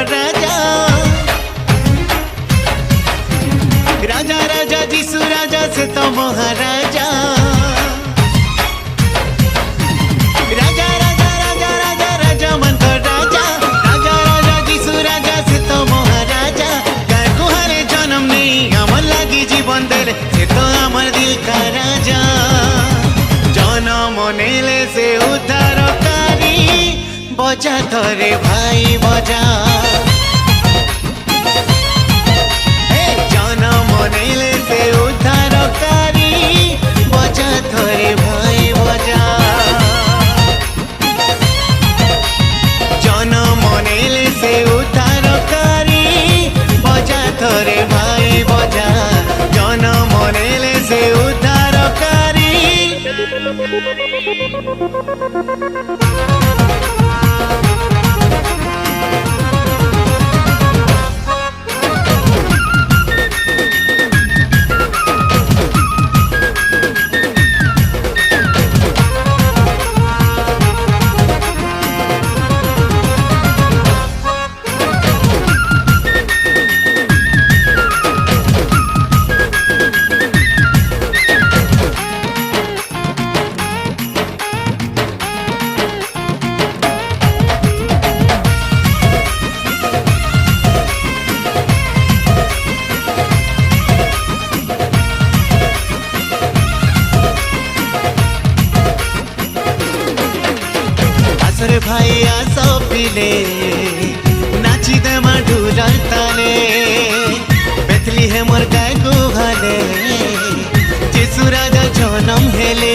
राजा राजा राजा जीसु राजा से तो महाराजा राजा राजा राजा राजा राजा मन का राजा राजा राजा जीसु राजा से तो महाराजा गाय गुहारे जन्म नहीं अमर लगी जीवन देले से तो अमर दिल का राजा जन्म नेले से उद्धारकारी बजा थरे भाई बजा जन्म नेले से उद्धारकारी बजा थरे भाई बजा जन्म नेले से उद्धारकारी बजा थरे भाई बजा जन्म नेले से उद्धारकारी आसरे भाई आसो पिले नाची दे माडुलार ताले बेथली है मोर गाय गुहाले जीसु राजा जन्म हेले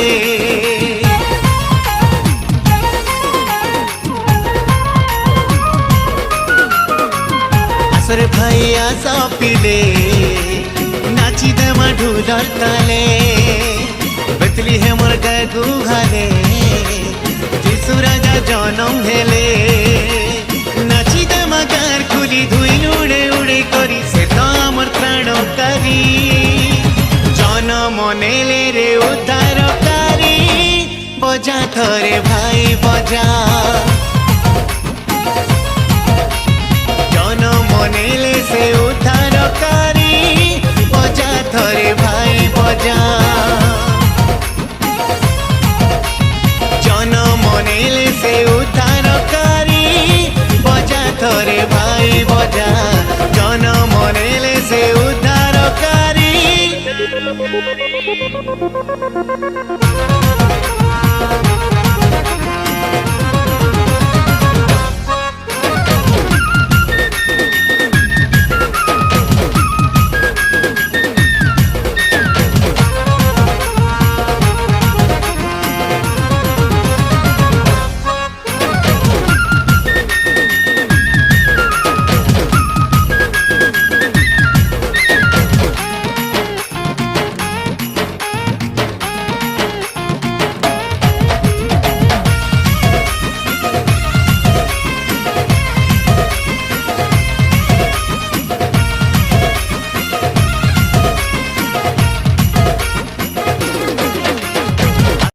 आसरे भाई आसो पिले नाची दे माडुलार ताले बेथली है मोर गाय गुहाले जीसु राजा जन्म हेले नाची दे मगार खुली धुई उड़े उड़े करी से तो अमर प्राणकारी जन्म नेले रे उद्धारकारी बजा थरे भाई बजा जन्म नेले से उद्धारकारी बजा थरे भाई बजा नेले से उद्धारकारी बजा थरे भाई बजा जन्म नेले से उद्धारकारी